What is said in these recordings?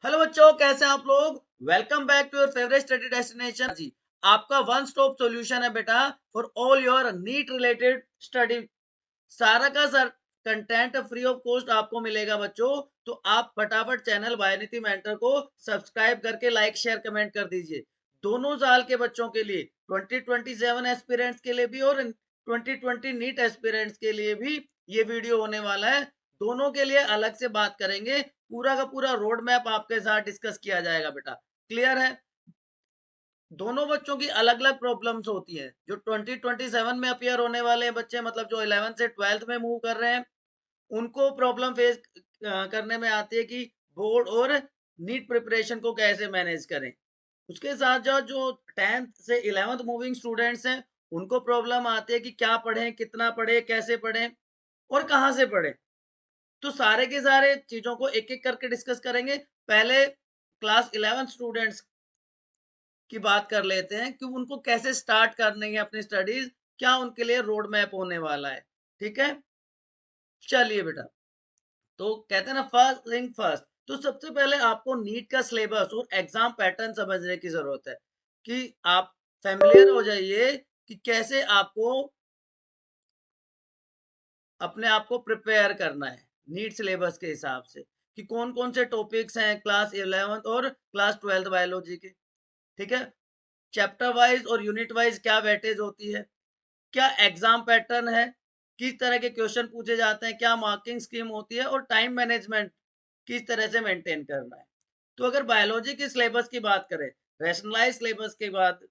Hello बच्चों, कैसे हैं आप लोग। Welcome back to your favourite study destination जी। आपका वन स्टॉप सॉल्यूशन है बेटा for all your NEET related study. सारा का सर कंटेंट फ्री ऑफ कॉस्ट आपको मिलेगा बच्चों। तो आप फटाफट चैनल वायनिति मेंटर को सब्सक्राइब करके लाइक शेयर कमेंट कर दीजिए। दोनों साल के बच्चों के लिए 2027 एस्पिरेंट्स के लिए भी और 2020 नीट एस्पिरेंट्स के लिए भी ये वीडियो होने वाला है। दोनों के लिए अलग से बात करेंगे। पूरा का पूरा रोड मैप आपके साथ डिस्कस किया जाएगा बेटा। क्लियर है। दोनों बच्चों की अलग अलग प्रॉब्लम्स होती है। जो 2027 में अपियर होने वाले बच्चे मतलब जो 11th से 12th में मूव कर रहे हैं उनको प्रॉब्लम फेस करने में आती है कि बोर्ड और नीट प्रिपरेशन को कैसे मैनेज करें। उसके साथ जो 10th से 11th मूविंग स्टूडेंट्स हैं उनको प्रॉब्लम आती है कि क्या पढ़ें, कितना पढ़ें, कैसे पढ़ें और कहाँ से पढ़ें। तो सारे के सारे चीजों को एक एक करके डिस्कस करेंगे। पहले क्लास 11th स्टूडेंट्स की बात कर लेते हैं कि उनको कैसे स्टार्ट करनी है अपनी स्टडीज, क्या उनके लिए रोड मैप होने वाला है। ठीक है, चलिए बेटा। तो कहते हैं ना फर्स्ट थिंग फर्स्ट। तो सबसे पहले आपको नीट का सिलेबस और एग्जाम पैटर्न समझने की जरूरत है कि आप फेमिलियर हो जाइए कि कैसे आपको अपने आप को प्रिपेयर करना है नीट सिलेबस के हिसाब से कि कौन कौन से टॉपिक्स हैं क्लास 11th और क्लास 12th बायोलॉजी के। ठीक है, चैप्टर वाइज और यूनिट वाइज क्या वेटेज होती है, क्या एग्जाम पैटर्न है, किस तरह के क्वेश्चन पूछे जाते हैं, क्या मार्किंग स्कीम होती है और टाइम मैनेजमेंट किस तरह से मेंटेन करना है। तो अगर बायोलॉजी के सिलेबस की बात करें, रैशनलाइज सिलेबस के बाद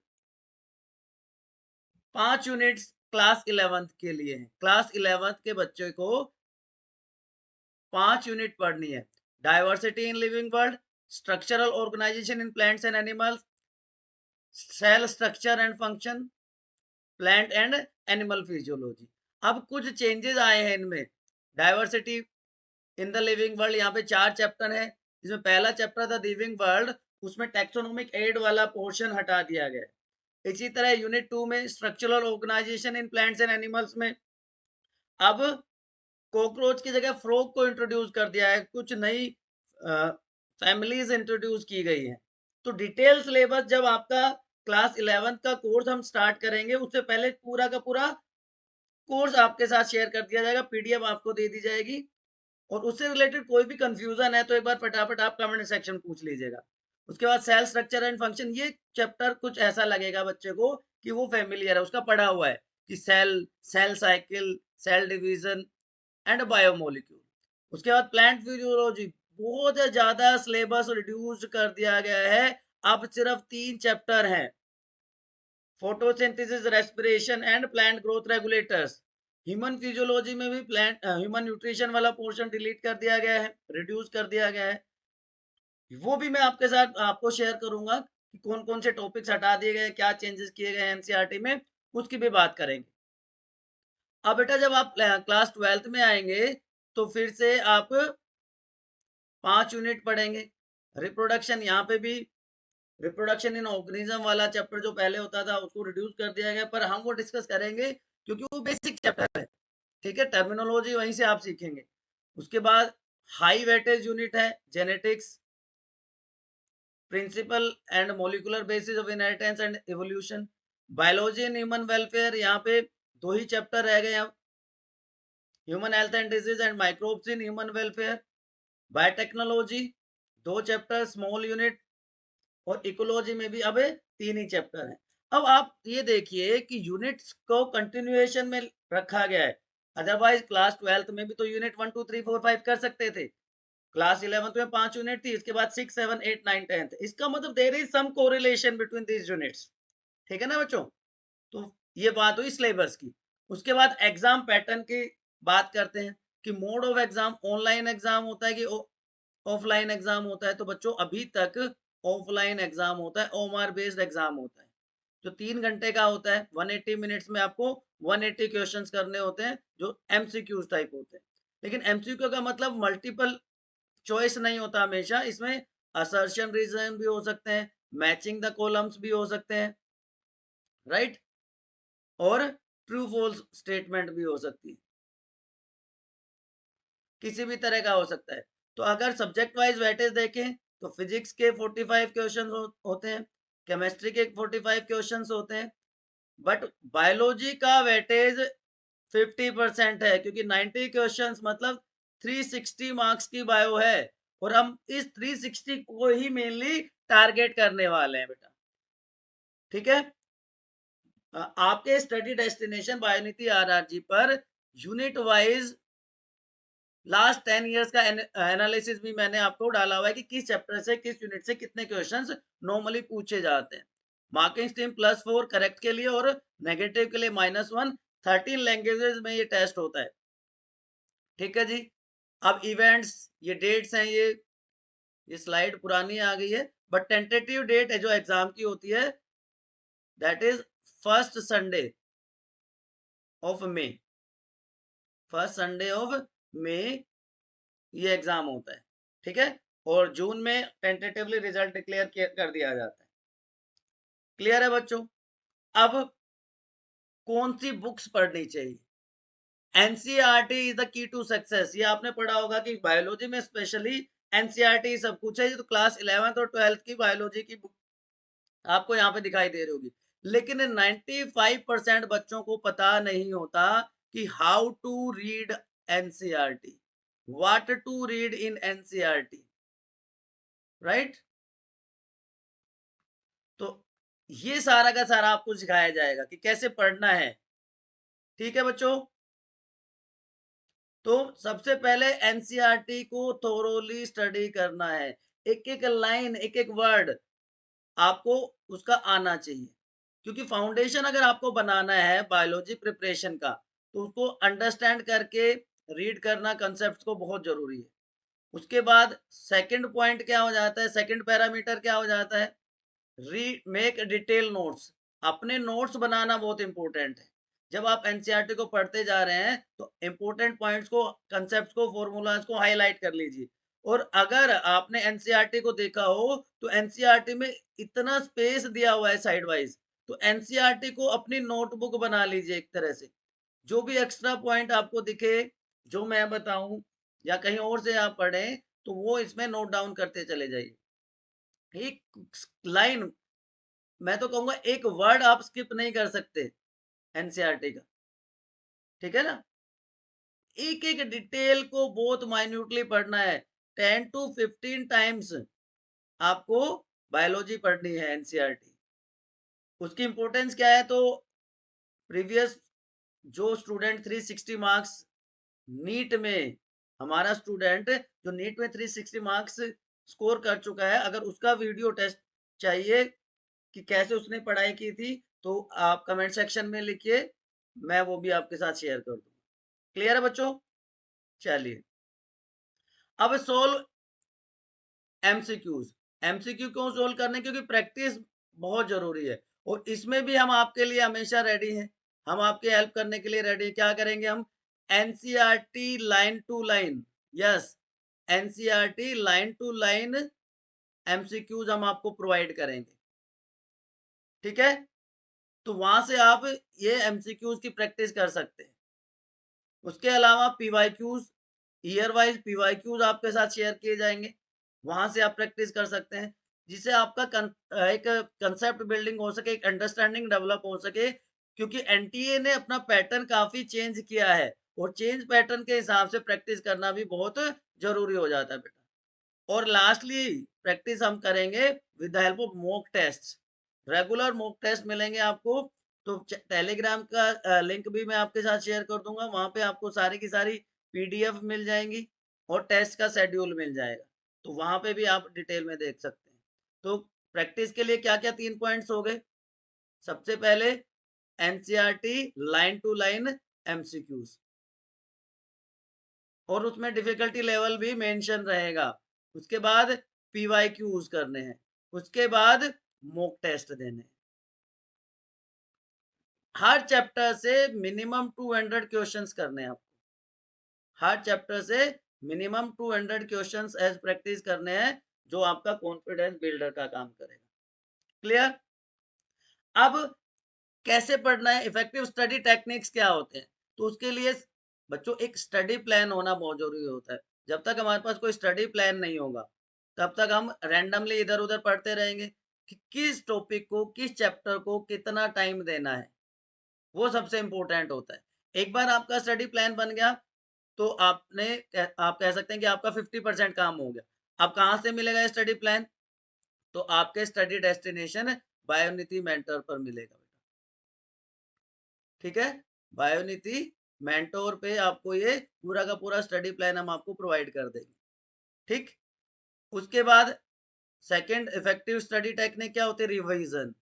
5 यूनिट्स क्लास 11th के लिए हैं। क्लास 11th के बच्चे को 5 यूनिट पढ़नी है। Diversity in living world, structural organisation in plants and animals, cell structure and function, plant and animal physiology. अब कुछ चेंजेस आए हैं इनमें। Diversity in the living world, यहाँ पे 4 चैप्टर है। इसमें पहला चैप्टर था लिविंग वर्ल्ड, उसमें टेक्सोनोमिक एड वाला पोर्शन हटा दिया गया। इसी तरह यूनिट 2 में structural organisation in plants and animals में अब कॉकरोच की जगह फ्रॉग को इंट्रोड्यूस कर दिया है। कुछ नई फैमिलीज इंट्रोड्यूस की गई है। तो डिटेल सिलेबस जब आपका क्लास 11th का कोर्स हम स्टार्ट करेंगे उससे पहले पूरा का पूरा कोर्स आपके साथ शेयर कर दिया जाएगा, पीडीएफ आपको दे दी जाएगी। और उससे रिलेटेड कोई भी कंफ्यूजन है तो एक बार फटाफट आप कमेंट सेक्शन पूछ लीजिएगा। उसके बाद सेल स्ट्रक्चर एंड फंक्शन, ये चैप्टर कुछ ऐसा लगेगा बच्चे को कि वो फेमिलियर है, उसका पढ़ा हुआ है कि cell, cell cycle, cell division and biomolecule. उसके बाद प्लांट फिजियोलॉजी, बहुत ज्यादा सिलेबस रिड्यूस कर दिया गया है। अब सिर्फ 3 चैप्टर हैं, photosynthesis, respiration and plant growth regulators. Human physiology में भी प्लांट ह्यूमन न्यूट्रिशन वाला पोर्शन डिलीट कर दिया गया है, रिड्यूस कर दिया गया है। वो भी मैं आपके साथ आपको शेयर करूंगा कि कौन कौन से टॉपिक्स हटा दिए गए, क्या चेंजेस किए गए एनसीईआरटी में, उसकी भी बात करेंगे। अब बेटा जब आप क्लास 12th में आएंगे तो फिर से आप 5 यूनिट पढ़ेंगे। रिप्रोडक्शन, यहाँ पे भी रिप्रोडक्शन इन ऑर्गेनिज्म वाला चैप्टर जो पहले होता था उसको रिड्यूस कर दिया गया, पर हम वो डिस्कस करेंगे क्योंकि वो बेसिक चैप्टर है। ठीक है, टर्मिनोलॉजी वहीं से आप सीखेंगे। उसके बाद हाई वेटेज यूनिट है genetics, principle and molecular basis of inheritance and evolution. Biology in human welfare, यहाँ पे 2 ही चैप्टर रह गए, human health and disease and microbes in human welfare. Biotechnology 2 chapter small unit, और इकोलॉजी में भी अब 3 ही चैप्टर हैं। अब आप ये देखिए कि यूनिट्स को कंटिन्यूएशन में रखा गया है। अदरवाइज क्लास 12th में भी तो यूनिट 1 2 3 4 5 कर सकते थे। क्लास 11th में 5 यूनिट थी, इसके बाद 6 7 8 9 10th। इसका मतलब there is some correlation between these units. ठीक है ना बच्चों। तो ये बात हुई सिलेबस की। उसके बाद एग्जाम पैटर्न की बात करते हैं कि mode of exam online exam होता है कि ऑफलाइन एग्जाम होता है। तो बच्चों अभी तक ऑफलाइन एग्जाम होता है, ओमआर बेस्ड एग्जाम होता है जो 3 घंटे का होता है। 180 मिनट्स में आपको 180 क्वेश्चंस करने होते हैं जो एमसीक्यू टाइप होते हैं। लेकिन एमसीक्यू का मतलब मल्टीपल चॉइस नहीं होता हमेशा, इसमें असर्शन रीजन भी हो सकते हैं, मैचिंग द कॉलम्स भी हो सकते हैं, राइट, और ट्रू फॉल्स स्टेटमेंट भी हो सकती है, किसी भी तरह का हो सकता है। तो अगर सब्जेक्ट वाइज वेटेज देखें तो फिजिक्स के 45 क्वेश्चन होते हैं, केमिस्ट्री के 45 क्वेश्चन होते हैं, बट बायोलॉजी का वेटेज 50% है, क्योंकि 90 क्वेश्चंस मतलब 360 मार्क्स की बायो है, और हम इस 360 को ही मेनली टारगेट करने वाले हैं बेटा। ठीक है, आपके स्टडी डेस्टिनेशन बायोनिति आरआरजी पर यूनिट वाइज लास्ट 10 इयर्स का एनालिसिस भी मैंने आपको डाला हुआ है कि किस चैप्टर से किस यूनिट से कितने क्वेश्चंस नॉर्मली पूछे जाते हैं। मार्किंग स्ट्रीम +4 करेक्ट के लिए और नेगेटिव के लिए -1। 13 लैंग्वेजेस में ये टेस्ट होता है। ठीक है जी। अब इवेंट्स, ये डेट्स हैं, ये स्लाइड पुरानी आ गई है, बट टेंटेटिव डेट है जो एग्जाम की होती है, that is first Sunday of May. First Sunday of May ये एग्जाम होता है। ठीक है, और जून में टेंटेटिवली रिजल्ट डिक्लेयर कर दिया जाता है। क्लियर है बच्चों? अब कौन सी बुक्स पढ़नी चाहिए? NCERT is the key to success. ये आपने पढ़ा होगा कि बायोलॉजी में स्पेशली एनसीईआरटी सब कुछ है। तो क्लास 11th और 12th की बायोलॉजी की बुक आपको यहाँ पे दिखाई दे रही होगी, लेकिन 95% बच्चों को पता नहीं होता कि how to read NCERT, what to read in NCERT, right? तो ये सारा का सारा आपको सिखाया जाएगा कि कैसे पढ़ना है। ठीक है बच्चों, तो सबसे पहले एनसीईआरटी को थोरोली स्टडी करना है। एक एक लाइन, एक एक वर्ड आपको उसका आना चाहिए, क्योंकि फाउंडेशन अगर आपको बनाना है बायोलॉजी प्रिपरेशन का, तो उसको अंडरस्टैंड करके रीड करना कंसेप्ट को बहुत जरूरी है। उसके बाद सेकंड पॉइंट क्या हो जाता है, सेकंड पैरामीटर क्या हो जाता है, रीड मेक डिटेल नोट्स। अपने नोट्स बनाना बहुत इंपॉर्टेंट है। जब आप एनसीईआरटी को पढ़ते जा रहे हैं तो इंपॉर्टेंट पॉइंट्स को, कंसेप्ट्स को, फॉर्मूलाज को हाईलाइट कर लीजिए। और अगर आपने एनसीईआरटी को देखा हो तो एनसीईआरटी में इतना स्पेस दिया हुआ है साइड वाइज, तो एनसीईआरटी को अपनी नोटबुक बना लीजिए एक तरह से। जो भी एक्स्ट्रा पॉइंट आपको दिखे, जो मैं बताऊं या कहीं और से आप पढ़ें, तो वो इसमें नोट डाउन करते चले जाइए। एक लाइन, मैं तो कहूंगा एक वर्ड आप स्किप नहीं कर सकते एनसीईआरटी का। ठीक है ना? एक एक डिटेल को बहुत माइन्यूटली पढ़ना है। 10 to 15 टाइम्स आपको बायोलॉजी पढ़नी है एनसीईआरटी। उसकी इंपॉर्टेंस क्या है, तो प्रीवियस जो स्टूडेंट 360 मार्क्स नीट में, हमारा स्टूडेंट जो नीट में 360 मार्क्स स्कोर कर चुका है, अगर उसका वीडियो टेस्ट चाहिए कि कैसे उसने पढ़ाई की थी, तो आप कमेंट सेक्शन में लिखिए, मैं वो भी आपके साथ शेयर कर दूँ। क्लियर है बच्चों? चलिए, अब सोल्व एमसीक्यूज। एमसीक्यू क्यों सोल्व करने? क्योंकि प्रैक्टिस बहुत जरूरी है, और इसमें भी हम आपके लिए हमेशा रेडी हैं। हम आपकी हेल्प करने के लिए रेडी। क्या करेंगे हम? NCERT line to line, yes, NCERT line to line MCQs हम आपको प्रोवाइड करेंगे। ठीक है, तो वहां से आप ये एमसीक्यूज की प्रैक्टिस कर सकते हैं। उसके अलावा पीवाईक्यूज, ईयर वाइज पीवाईक्यूज आपके साथ शेयर किए जाएंगे, वहां से आप प्रैक्टिस कर सकते हैं, जिससे आपका एक कंसेप्ट बिल्डिंग हो सके, एक अंडरस्टैंडिंग डेवलप हो सके। क्योंकि एनटीए ने अपना पैटर्न काफी चेंज किया है, और चेंज पैटर्न के हिसाब से प्रैक्टिस करना भी बहुत जरूरी हो जाता है बेटा। और लास्टली प्रैक्टिस हम करेंगे with the help of mock test. Regular mock test मिलेंगे आपको, तो टेलीग्राम का लिंक भी मैं आपके साथ शेयर कर दूंगा। वहां पे आपको सारी की सारी पीडीएफ मिल जाएंगी, और टेस्ट का शेड्यूल मिल जाएगा, तो वहां पे भी आप डिटेल में देख सकते हैं। तो प्रैक्टिस के लिए क्या क्या 3 पॉइंट्स हो गए? सबसे पहले NCERT line to line MCQs, और उसमें डिफिकल्टी लेवल भी मेंशन रहेगा। उसके बाद पीवाईक्यूज करने हैं, उसके बाद मॉक टेस्ट देने हैं। हर चैप्टर से मिनिमम 200 क्वेश्चंस करने हैं आपको। हर चैप्टर से मिनिमम 200 क्वेश्चंस एज प्रैक्टिस करने हैं, जो आपका कॉन्फिडेंस बिल्डर का काम करेगा। क्लियर? अब कैसे पढ़ना है, इफेक्टिव स्टडी टेक्निक्स क्या होते हैं? तो उसके लिए बच्चों एक स्टडी प्लान होना बहुत जरूरी होता है। जब तक हमारे पास कोई स्टडी प्लान नहीं होगा, तब तक हम रैंडमली इधर उधर पढ़ते रहेंगे कि किस टॉपिक को, किस चैप्टर को कितना टाइम देना है, वो सबसे इंपॉर्टेंट होता है। एक बार आपका स्टडी प्लान बन गया तो आप कह सकते हैं कि आपका 50% काम हो गया। अब कहाँ से मिलेगा स्टडी प्लान? तो आपके स्टडी डेस्टिनेशन बायोनिधि मेंटर पर मिलेगा बेटा। ठीक है, बायोनिधि मेंटोर पे आपको ये पूरा का पूरा स्टडी प्लान हम आपको प्रोवाइड कर देंगे। ठीक, उसके बाद सेकंड इफेक्टिव स्टडी टेक्निक क्या होती है? रिवीजन।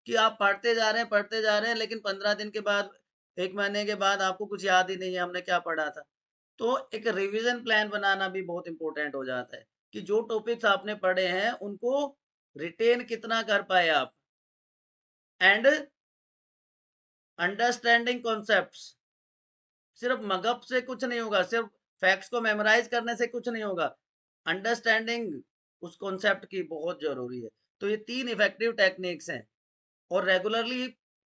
कि आप पढ़ते जा रहे हैं लेकिन 15 दिन के बाद, 1 महीने के बाद आपको कुछ याद ही नहीं है हमने क्या पढ़ा था। तो एक रिवीजन प्लान बनाना भी बहुत इंपॉर्टेंट हो जाता है कि जो टॉपिक्स आपने पढ़े हैं उनको रिटेन कितना कर पाए आप, एंड अंडरस्टैंडिंग कॉन्सेप्ट्स। सिर्फ मगअप से कुछ नहीं होगा, सिर्फ फैक्ट्स को मेमोराइज करने से कुछ नहीं होगा, अंडरस्टैंडिंग उस कॉन्सेप्ट की बहुत जरूरी है। तो ये 3 इफेक्टिव टेक्निक्स हैं और regularly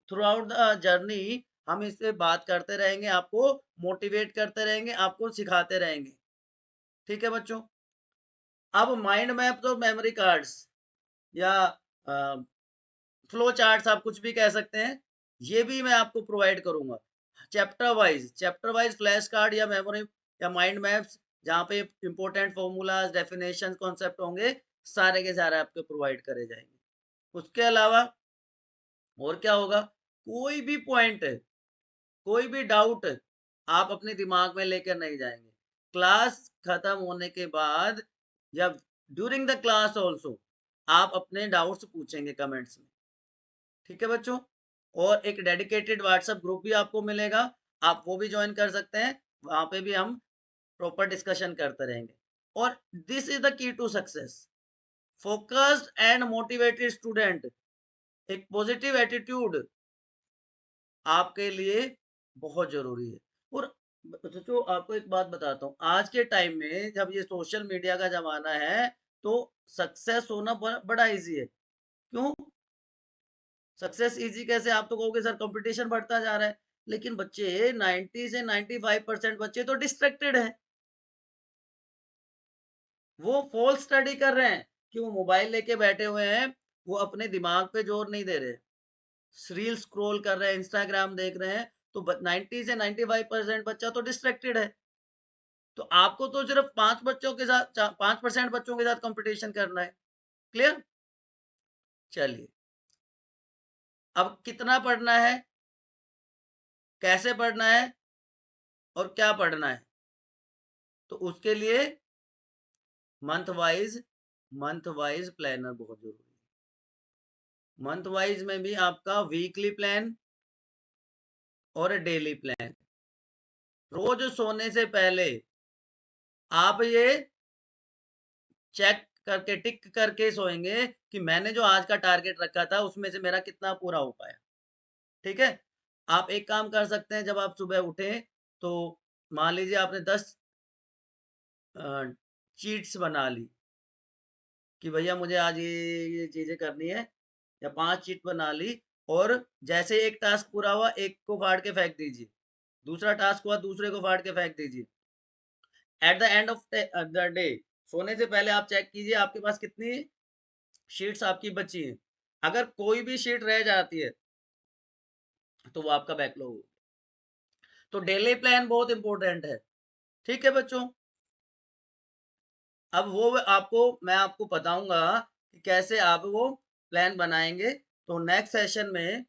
through out the journey हम इस पे बात करते रहेंगे, आपको मोटिवेट करते रहेंगे, आपको सिखाते रहेंगे। ठीक है बच्चों, अब माइंड मैप तो मेमोरी कार्ड्स या फ्लो चार्ट्स आप कुछ भी कह सकते हैं, ये भी मैं आपको प्रोवाइड करूंगा। चैप्टर वाइज फ्लैश कार्ड या मेमोरी या माइंड मैप्स, जहाँ पे इंपॉर्टेंट फॉर्मूलाज, डेफिनेशन, कॉन्सेप्ट होंगे, सारे के सारे आपको प्रोवाइड करे जाएंगे। उसके अलावा और क्या होगा? कोई भी पॉइंट, कोई भी डाउट आप अपने दिमाग में लेकर नहीं जाएंगे। क्लास खत्म होने के बाद या ड्यूरिंग द क्लास ऑल्सो आप अपने डाउट्स पूछेंगे कमेंट्स में। ठीक है बच्चों, और एक डेडिकेटेड व्हाट्सएप ग्रुप भी आपको मिलेगा, आप वो भी ज्वाइन कर सकते हैं। वहां पे भी हम प्रॉपर डिस्कशन करते रहेंगे। और this is the key to success, focused and motivated student. एक पॉजिटिव एटीट्यूड आपके लिए बहुत जरूरी है। और तो आपको एक बात बताता हूँ, आज के टाइम में जब ये सोशल मीडिया का जमाना है तो सक्सेस होना बड़ा इजी है। क्यों सक्सेस इजी कैसे? आप तो कहोगे सर कंपटीशन बढ़ता जा रहा है, लेकिन बच्चे 90 से 95% बच्चे तो डिस्ट्रैक्टेड हैं। वो फॉल्स स्टडी कर रहे हैं कि वो मोबाइल लेके बैठे हुए हैं, वो अपने दिमाग पे जोर नहीं दे रहे, रील स्क्रॉल कर रहे हैं, इंस्टाग्राम देख रहे हैं। तो 90 से 95% बच्चा तो डिस्ट्रैक्टेड है। तो आपको तो सिर्फ 5% बच्चों के साथ कंपटीशन करना है। क्लियर? चलिए, अब कितना पढ़ना है, कैसे पढ़ना है और क्या पढ़ना है, तो उसके लिए मंथ वाइज प्लानर बहुत जरूरी है। मंथ वाइज में भी आपका वीकली प्लान और डेली प्लान। रोज सोने से पहले आप ये चेक करके, टिक करके सोएंगे कि मैंने जो आज का टारगेट रखा था उसमें से मेरा कितना पूरा हो पाया। ठीक है, आप एक काम कर सकते हैं, जब आप सुबह उठे तो मान लीजिए आपने 10 चीट्स बना ली कि भैया मुझे आज ये चीजें करनी है, या 5 चीट बना ली, और जैसे एक टास्क पूरा हुआ एक को फाड़ के फेंक दीजिए, दूसरा टास्क हुआ दूसरे को फाड़ के फेंक दीजिए। At the end of the day सोने से पहले आप चेक कीजिए आपके पास कितनी शीट्स आपकी बची हैं। अगर कोई भी शीट रह जाती है तो वो आपका बैकलॉग हो। तो डेली प्लान बहुत इंपॉर्टेंट है। ठीक है बच्चों, अब वो मैं आपको बताऊंगा कि कैसे आप वो प्लान बनाएंगे। तो नेक्स्ट सेशन में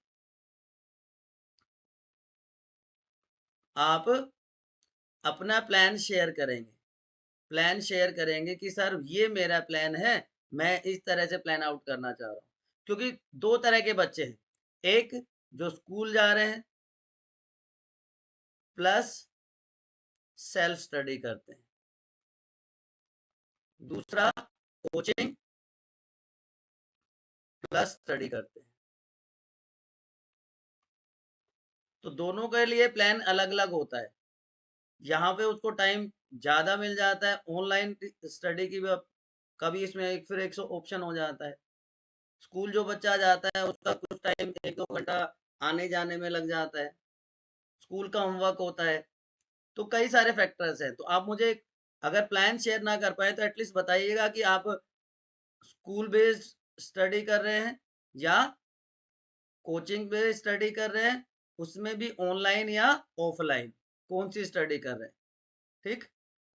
आप अपना प्लान शेयर करेंगे कि सर ये मेरा प्लान है, मैं इस तरह से प्लान आउट करना चाह रहा हूँ। क्योंकि दो तरह के बच्चे हैं, एक जो स्कूल जा रहे हैं प्लस सेल्फ स्टडी करते हैं, दूसरा कोचिंग प्लस स्टडी करते हैं। तो दोनों के लिए प्लान अलग अलग होता है। यहाँ पे उसको टाइम ज्यादा मिल जाता है, ऑनलाइन स्टडी की भी कभी इसमें एक फिर एक ऑप्शन हो जाता है। स्कूल जो बच्चा जाता है उसका कुछ टाइम 1-2 घंटा आने जाने में लग जाता है, स्कूल का होमवर्क होता है। तो कई सारे फैक्टर्स हैं। तो आप मुझे अगर प्लान शेयर ना कर पाए तो एटलीस्ट बताइएगा कि आप स्कूल बेस्ड स्टडी कर रहे हैं या कोचिंग बेस्ड स्टडी कर रहे हैं, उसमें भी ऑनलाइन या ऑफलाइन, कौन सी स्टडी कर रहे हैं, ठीक।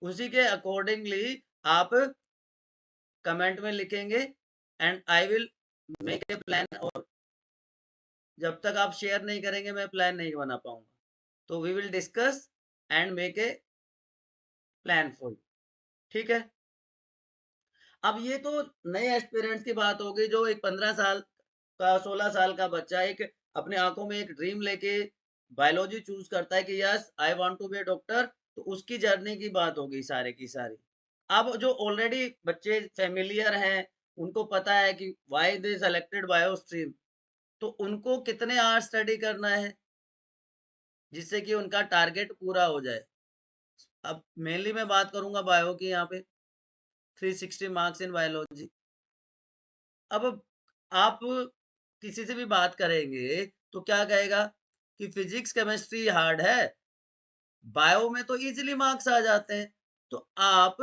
उसी के अकॉर्डिंगली आप कमेंट में लिखेंगे and I will make a plan. और जब तक आप शेयर नहीं करेंगे मैं प्लान नहीं बना पाऊंगा। तो we will discuss and make a plan for you, ठीक है। अब ये तो नए एस्पिरेंट्स की बात होगी, जो एक 15 साल का 16 साल का बच्चा एक अपने आंखों में एक ड्रीम लेके बायोलॉजी चूज करता है कि yes I want to be a doctor, तो उसकी जर्नी की बात होगी सारे की सारी। अब जो ऑलरेडी बच्चे फेमिलियर हैं, उनको पता है कि why they selected bio stream, तो उनको कितने आवर्स स्टडी करना है जिससे कि उनका टारगेट पूरा हो जाए। अब मेनली मैं बात करूंगा बायो की यहाँ पे, 360 मार्क्स इन बायोलॉजी। अब आप किसी से भी बात करेंगे तो क्या कहेगा कि फिजिक्स केमिस्ट्री हार्ड है, बायो में तो इजीली मार्क्स आ जाते हैं। तो आप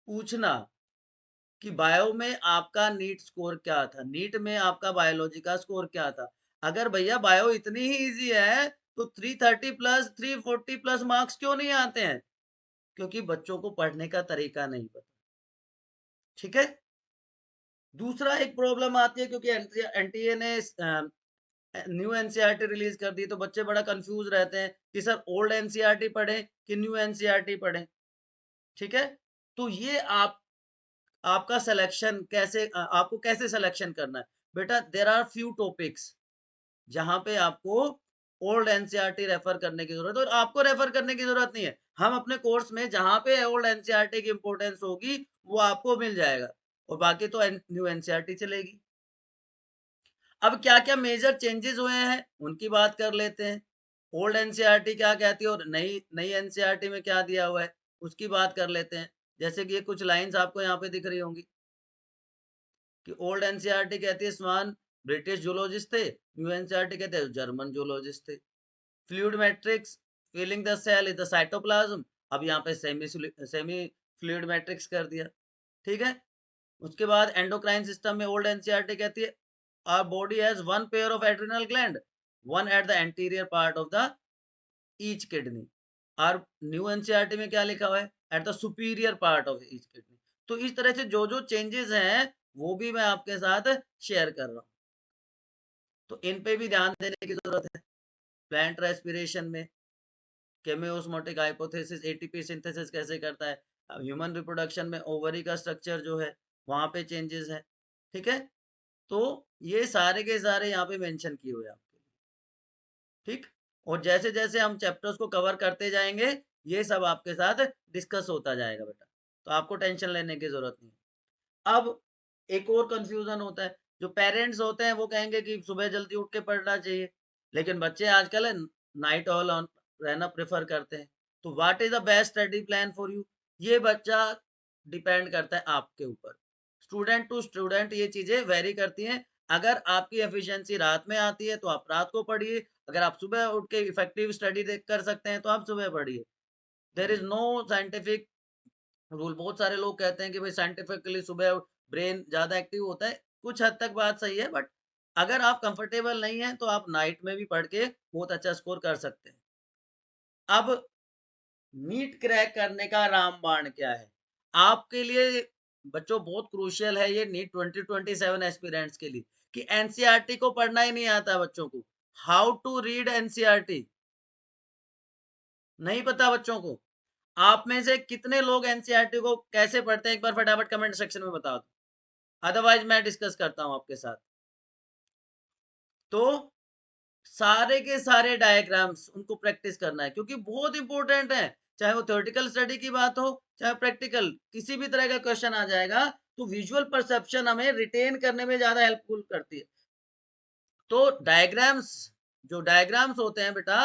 पूछना कि बायो में आपका नीट स्कोर क्या था, नीट में आपका बायोलॉजी का स्कोर क्या था। अगर भैया बायो इतनी ही इजी है तो 330 प्लस 340 प्लस मार्क्स क्यों नहीं आते हैं? क्योंकि बच्चों को पढ़ने का तरीका नहीं पता, ठीक है। दूसरा एक प्रॉब्लम आती है, क्योंकि एनटीए ने न्यू एनसीईआरटी रिलीज कर दी, तो बच्चे बड़ा कंफ्यूज रहते हैं कि सर ओल्ड एनसीईआरटी पढ़े कि न्यू एनसीईआरटी पढ़े, ठीक है। तो ये आपका सिलेक्शन कैसे, आपको कैसे सिलेक्शन करना है बेटा। देर आर फ्यू टॉपिक्स जहां पे आपको ओल्ड एनसीईआरटी रेफर करने की जरूरत है, और आपको रेफर करने की जरूरत नहीं है। हम अपने कोर्स में जहां पे ओल्ड एनसीईआरटी की इंपोर्टेंस होगी वो आपको मिल जाएगा, और बाकी तो न्यू एनसीईआरटी चलेगी। अब क्या क्या मेजर चेंजेस हुए हैं उनकी बात कर लेते हैं। ओल्ड एनसीईआरटी क्या कहती है और नई नई एनसीईआरटी में क्या दिया हुआ है उसकी बात कर लेते हैं। जैसे कि ये कुछ लाइंस आपको यहाँ पे दिख रही होंगी कि ओल्ड एनसीईआरटी कहती है स्वान ब्रिटिश जूलॉजिस्ट थे, न्यू एनसीईआरटी कहते हैं जर्मन जूलॉजिस्ट थे। Fluid matrix filling the cell is the cytoplasm, अब यहाँ पे सेमी फ्लूइड मैट्रिक्स कर दिया, ठीक है। उसके बाद एंडोक्राइन सिस्टम में ओल्ड एनसीईआरटी कहती है our body has one pair of adrenal gland, one at the anterior part of the each kidney। और न्यू एनसीईआरटी में क्या लिखा हुआ है, at the superior part of each kidney. तो इस तरह से जो जो चेंजेस हैं वो भी मैं आपके साथ शेयर कर रहा हूँ, तो इन पे भी ध्यान देने की जरूरत है। प्लांट रेस्पिरेशन में केमियोस्मोटिक हाइपोथेसिस एटीपी सिंथेसिस कैसे करता है, ह्यूमन रिप्रोडक्शन में ओवरी का स्ट्रक्चर जो है वहां पे चेंजेस है, ठीक है। तो ये सारे के सारे यहाँ पे मेंशन किए हुए हैं आपके लिए, ठीक। और जैसे जैसे हम चैप्टर्स को कवर करते जाएंगे ये सब आपके साथ डिस्कस होता जाएगा बेटा, तो आपको टेंशन लेने की जरूरत नहीं है। अब एक और कंफ्यूजन होता है, जो पेरेंट्स होते हैं वो कहेंगे कि सुबह जल्दी उठ के पढ़ना चाहिए, लेकिन बच्चे आजकल है नाइट ऑल ऑन रहना प्रेफर करते हैं। तो what is the best study plan for you, ये बच्चा डिपेंड करता है आपके ऊपर। स्टूडेंट टू स्टूडेंट ये चीजें वेरी करती हैं। अगर आपकी एफिशिएंसी रात में आती है तो आप रात को पढ़िए, अगर आप सुबह उठ के इफेक्टिव स्टडी कर सकते हैं तो आप सुबह पढ़िए। There is no scientific rule. बहुत सारे लोग कहते हैं कि भाई साइंटिफिकली सुबह ब्रेन ज्यादा एक्टिव होता है, कुछ हद तक बात सही है, बट अगर आप कंफर्टेबल नहीं है तो आप नाइट में भी पढ़ के बहुत अच्छा स्कोर कर सकते हैं। अब नीट क्रैक करने का रामबाण क्या है आपके लिए बच्चों, बहुत क्रूशियल है ये नीट 2027 एस्पिरेंट्स के लिए, कि एनसीईआरटी को पढ़ना ही नहीं आता बच्चों को। हाउ टू रीड एनसीईआरटी नहीं पता बच्चों को। आप में से कितने लोग एनसीईआरटी को कैसे पढ़ते हैं एक बार फटाफट कमेंट सेक्शन में बता दो, अदरवाइज मैं डिस्कस करता हूं आपके साथ। तो सारे के सारे डायग्राम्स उनको प्रैक्टिस करना है, क्योंकि बहुत इंपॉर्टेंट है। चाहे वो थ्योरेटिकल स्टडी की बात हो चाहे प्रैक्टिकल, किसी भी तरह का क्वेश्चन आ जाएगा तो विजुअल परसेप्शन हमें रिटेन करने में ज्यादा हेल्पफुल करती है। तो डायग्राम्स, जो डायग्राम्स होते हैं बेटा,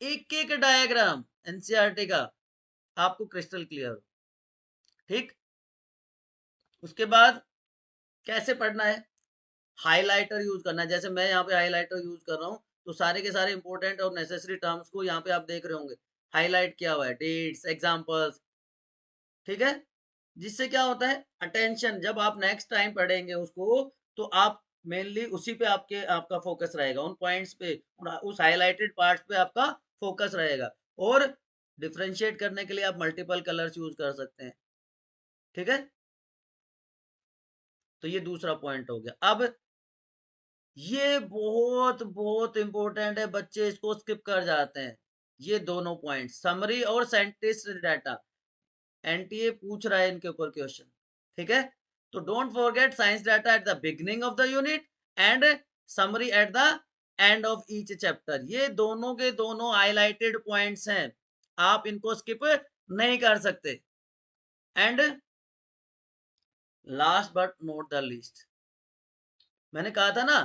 एक एक डायग्राम एनसीईआरटी का आपको क्रिस्टल क्लियर हो, ठीक। उसके बाद कैसे पढ़ना है, हाइलाइटर यूज करना है। जैसे मैं यहाँ पे हाइलाइटर यूज कर रहा हूँ, तो सारे के सारे इंपॉर्टेंट और नेसेसरी टर्म्स को यहाँ पे आप देख रहे होंगे हाईलाइट किया हुआ है, डेट्स एग्जांपल्स, ठीक है। जिससे क्या होता है अटेंशन, जब आप नेक्स्ट टाइम पढ़ेंगे उसको तो आप मेनली उसी पे आपका फोकस रहेगा, उन पॉइंट्स पे, उस हाईलाइटेड पार्ट्स पे आपका फोकस रहेगा। और डिफरेंशिएट करने के लिए आप मल्टीपल कलर्स यूज कर सकते हैं, ठीक है। तो ये दूसरा पॉइंट हो गया। अब ये बहुत बहुत इंपॉर्टेंट है, बच्चे इसको स्किप कर जाते हैं, ये दोनों पॉइंट, समरी और साइंटिस्ट डाटा। एनटीए पूछ रहा है इनके ऊपर क्वेश्चन, ठीक है। तो don't forget science data at the beginning of the unit and summary at the end of each chapter. ये दोनों के दोनों हाईलाइटेड पॉइंट्स हैं, आप इनको स्किप नहीं कर सकते। And last but not the least, मैंने कहा था ना,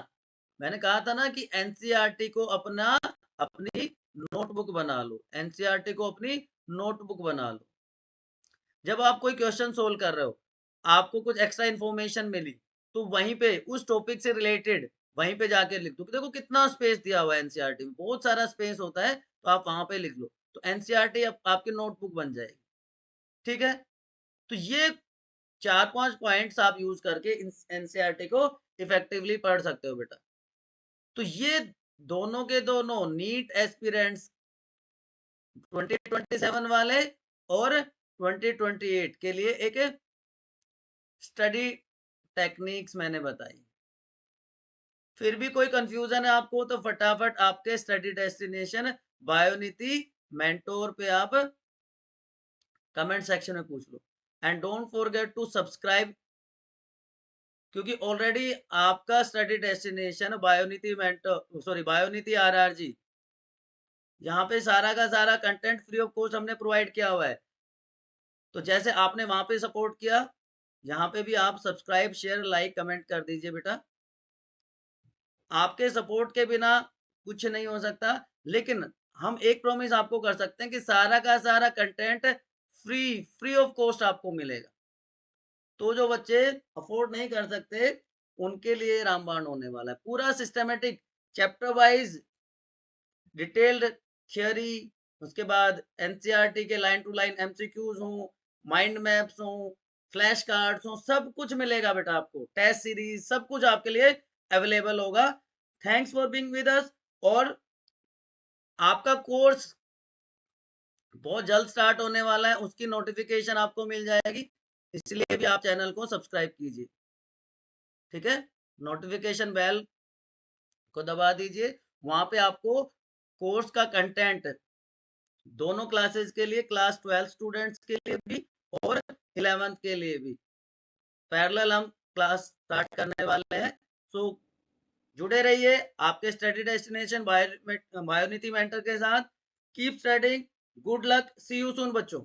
मैंने कहा था ना कि एनसीईआरटी को अपनी नोटबुक बना लो, एनसीईआरटी को अपनी नोटबुक बना लो। जब आप कोई क्वेश्चन सोल्व कर रहे हो, आपको कुछ एक्स्ट्रा इन्फॉर्मेशन मिली, तो वहीं पे उस टॉपिक से रिलेटेड वहीं पे जाके लिख दो। देखो कितना स्पेस दिया हुआ है एनसीईआरटी में, बहुत सारा स्पेस होता है, तो आप वहां पे लिख लो, तो एनसीईआरटी आपकी नोटबुक बन जाएगी, ठीक है। तो ये 4-5 पॉइंट्स आप यूज करके एनसीईआरटी को इफेक्टिवली पढ़ सकते हो बेटा। तो ये दोनों के दोनों नीट एस्पिरेंट्स 2027 वाले और 2028 के लिए एक स्टडी टेक्निक्स मैंने बताई। फिर भी कोई कंफ्यूजन है आपको तो फटाफट आपके स्टडी डेस्टिनेशन बायोनिति मेंटोर पे आप कमेंट सेक्शन में पूछ लो। And don't forget to subscribe, क्योंकि ऑलरेडी आपका study destination Bionity mentor, sorry Bionity RRG, यहाँ पे सारा का सारा कंटेंट फ्री ऑफ कॉस्ट हमने प्रोवाइड किया हुआ है। तो जैसे आपने वहां पे सपोर्ट किया, यहाँ पे भी आप सब्सक्राइब शेयर लाइक कमेंट कर दीजिए बेटा। आपके सपोर्ट के बिना कुछ नहीं हो सकता, लेकिन हम एक प्रॉमिस आपको कर सकते हैं कि सारा का सारा कंटेंट फ्री ऑफ कॉस्ट आपको मिलेगा। तो जो बच्चे अफोर्ड नहीं कर सकते उनके लिए रामबाण होने वाला है। पूरा systematic chapter wise detailed theory, उसके बाद एनसीईआरटी के लाइन टू लाइन एमसीक्यूज हों, माइंड मैप्स हों, फ्लैश कार्ड्स हों, सब कुछ मिलेगा बेटा आपको, टेस्ट सीरीज सब कुछ आपके लिए अवेलेबल होगा। Thanks for being with us. और आपका कोर्स बहुत जल्द स्टार्ट होने वाला है, उसकी नोटिफिकेशन आपको मिल जाएगी, इसलिए भी आप चैनल को सब्सक्राइब कीजिए, ठीक है। नोटिफिकेशन बेल को दबा दीजिए, वहां पे आपको कोर्स का कंटेंट दोनों क्लासेस के लिए, क्लास 12 स्टूडेंट्स के लिए भी और 11th के लिए भी पैरेलल हम क्लास स्टार्ट करने वाले हैं। सो जुड़े रहिए आपके स्टडी डेस्टिनेशन बायोनिति मेंटर के साथ। Keep studying, good luck, see you soon बच्चों।